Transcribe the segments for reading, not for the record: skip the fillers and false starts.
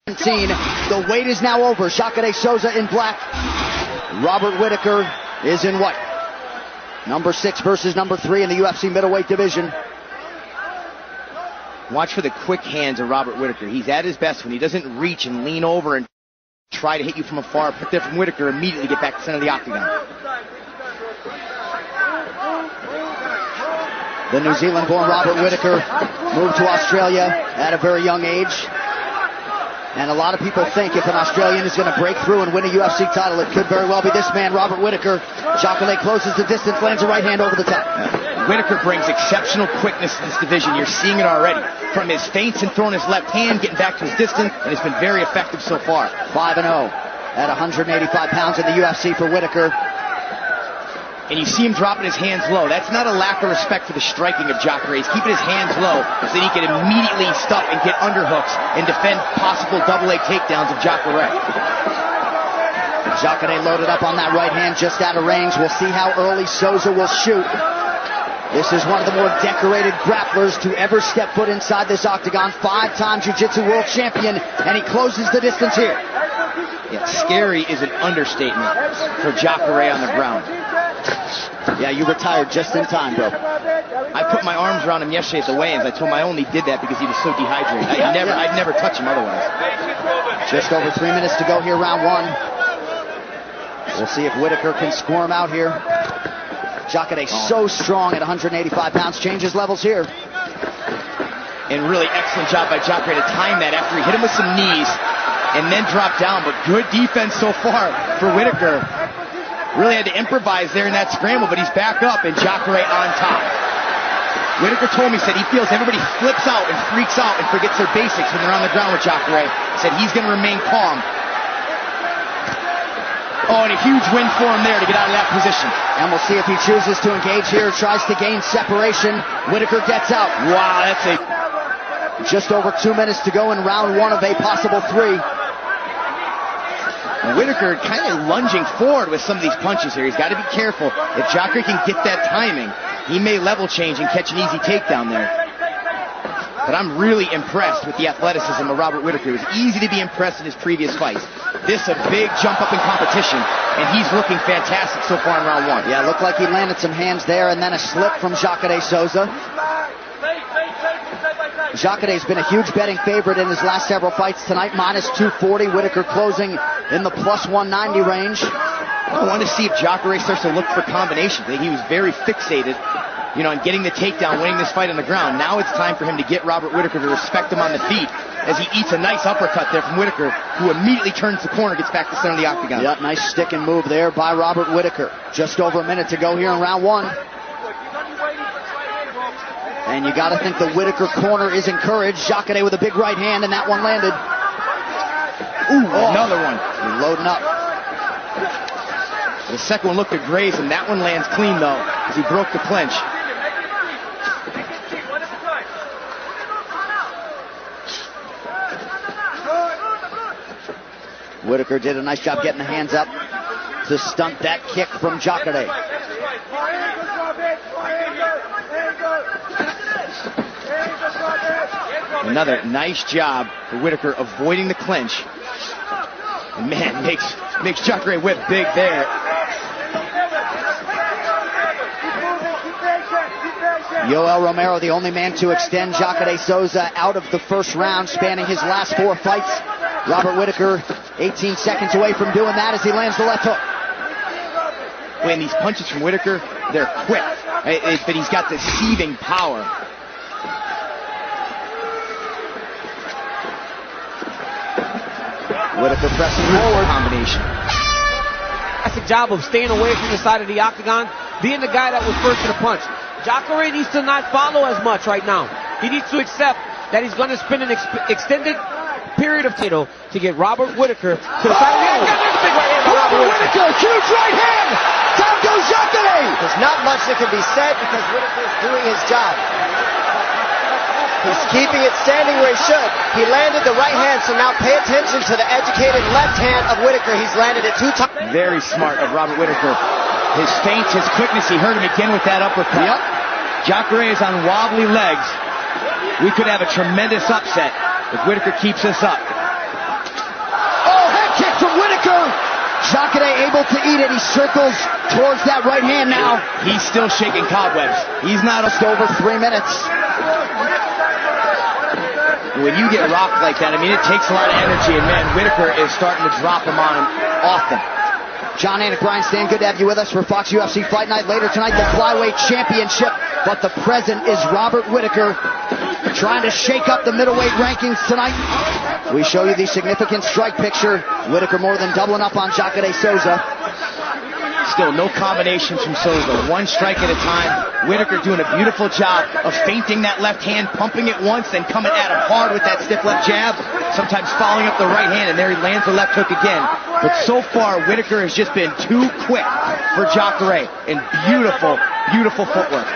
The wait is now over. Jacaré Souza in black. Robert Whitaker is in white. Number 6 versus number 3 in the UFC middleweight division. Watch for the quick hands of Robert Whitaker. He's at his best when he doesn't reach and lean over and try to hit you from afar. Put there from Whitaker, immediately get back to the center of the octagon. The New Zealand-born Robert Whitaker moved to Australia at a very young age. And a lot of people think if an Australian is going to break through and win a UFC title, it could very well be this man, Robert Whitaker. Jacaré closes the distance, lands a right hand over the top. Whitaker brings exceptional quickness to this division. You're seeing it already. From his feints and throwing his left hand, getting back to his distance, and it's been very effective so far. 5-0 at 185 pounds in the UFC for Whitaker. And you see him dropping his hands low. That's not a lack of respect for the striking of Jacaré. He's keeping his hands low so that he can immediately stop and get underhooks and defend possible double-leg takedowns of Jacaré. Jacaré loaded up on that right hand, just out of range. We'll see how early Souza will shoot. This is one of the more decorated grapplers to ever step foot inside this octagon. 5-time jiu-jitsu world champion, and he closes the distance here. Yeah, scary is an understatement for Jacaré on the ground. Yeah, you retired just in time, bro. I put my arms around him yesterday at the weigh-ins. I told him I only did that because he was so dehydrated. I'd never touch him otherwise. Just over 3 minutes to go here, round 1. We'll see if Whitaker can squirm out here. Jacaré so strong at 185 pounds, changes levels here. And really excellent job by Jacaré to time that after he hit him with some knees and then drop down. But good defense so far for Whitaker. Really had to improvise there in that scramble, but he's back up and Jacaré on top. Whitaker told me, said he feels everybody flips out and freaks out and forgets their basics when they're on the ground with Jacaré. Said he's going to remain calm. Oh, and a huge win for him there to get out of that position. And we'll see if he chooses to engage here, tries to gain separation. Whitaker gets out. Wow, that's a... Just over 2 minutes to go in round 1 of a possible 3. Whitaker kind of lunging forward with some of these punches here. He's got to be careful. If Jacaré can get that timing, he may level change and catch an easy takedown there. But I'm really impressed with the athleticism of Robert Whitaker. It was easy to be impressed in his previous fights. This a big jump up in competition, and he's looking fantastic so far in round 1. Yeah, it looked like he landed some hands there, and then a slip from Jacaré Souza. Jacaré's been a huge betting favorite in his last several fights tonight, minus 240. Whitaker closing in the plus 190 range. I want to see if Jacaré starts to look for combinations. He was very fixated, on getting the takedown, winning this fight on the ground. Now it's time for him to get Robert Whitaker to respect him on the feet as he eats a nice uppercut there from Whitaker, who immediately turns the corner, gets back to the center of the octagon. Yep, nice stick and move there by Robert Whitaker. Just over a minute to go here in round 1. And you got to think the Whitaker corner is encouraged. Jacaré with a big right hand, and that one landed. Ooh, another one. He's loading up. The second one looked to graze him. That one lands clean, though, as he broke the clinch. Whitaker did a nice job getting the hands up to stunt that kick from Jacaré. Another nice job for Whitaker avoiding the clinch. And man, makes Jacaré whip big there. Yoel Romero, the only man to extend Jacaré Souza out of the first round, spanning his last 4 fights. Robert Whitaker 18 seconds away from doing that as he lands the left hook. When these punches from Whitaker, they're quick, but he's got the seething power. Whitaker pressing forward. Combination. Fantastic job of staying away from the side of the octagon, being the guy that was first to the punch. Jacaré needs to not follow as much right now. He needs to accept that he's going to spend an extended period of title to get Robert Whitaker to the side of the octagon. There's a big right hand by Robert Whitaker, huge right hand. Down goes Jacaré. There's not much that can be said because Whitaker's doing his job. He's keeping it standing where he should. He landed the right hand, so now pay attention to the educated left hand of Whitaker. He's landed it 2 times. Very smart of Robert Whitaker. His feints, his quickness, he hurt him again with that uppercut. Yep. Jacaré is on wobbly legs. We could have a tremendous upset if Whitaker keeps this up. Jacaré able to eat it. He circles towards that right hand now. He's still shaking cobwebs. He's not Just over 3 minutes. When you get rocked like that, I mean, it takes a lot of energy, and man, Whitaker is starting to drop him on him often. John Anik, Brian Stan, good to have you with us for Fox UFC Fight Night. Later tonight, the Flyweight Championship, but the present is Robert Whitaker trying to shake up the middleweight rankings tonight. We show you the significant strike picture. Whitaker more than doubling up on Jacaré Souza. Still no combinations from Souza. One strike at a time. Whitaker doing a beautiful job of feinting that left hand, pumping it once, then coming at him hard with that stiff left jab. Sometimes following up the right hand, and there he lands the left hook again. But so far, Whitaker has just been too quick for Jacaré. And beautiful, beautiful footwork.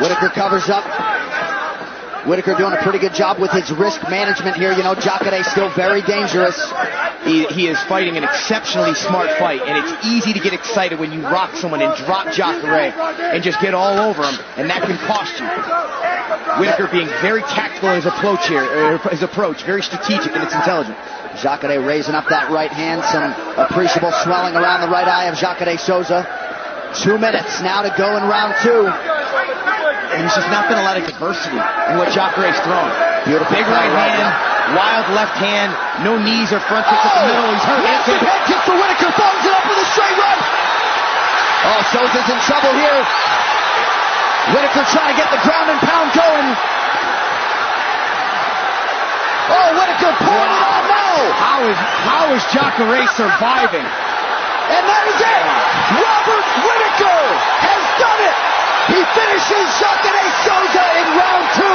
Whitaker covers up. Whitaker doing a pretty good job with his risk management here. You know, Jacaré still very dangerous. He is fighting an exceptionally smart fight, and it's easy to get excited when you rock someone and drop Jacaré and just get all over him, and that can cost you. Whitaker being very tactical in his approach here, very strategic, and it's intelligent. Jacaré raising up that right hand, some appreciable swelling around the right eye of Jacaré Souza. 2 minutes now to go in round 2. And there's just not been a lot of diversity in what Jacaré's thrown. Beautiful. Big right hand, wild left hand, no knees or front kicks at the middle. He's hurt. Massive head kick for Whitaker, follows it up with a straight right. Oh, Souza's in trouble here. Whitaker trying to get the ground and pound going. Oh, Whitaker pulling it on now. How is Jacaré surviving? And that is it. Robert Whitaker has done it. He finishes Jacaré Souza in round 2.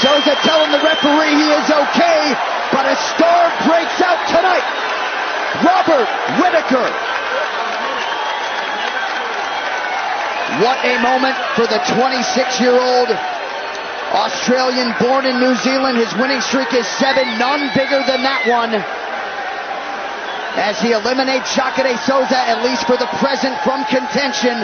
Souza telling the referee he is okay, but a star breaks out tonight. Robert Whitaker. What a moment for the 26-year-old Australian born in New Zealand. His winning streak is 7, none bigger than that one. As he eliminates Jacaré Souza, at least for the present, from contention.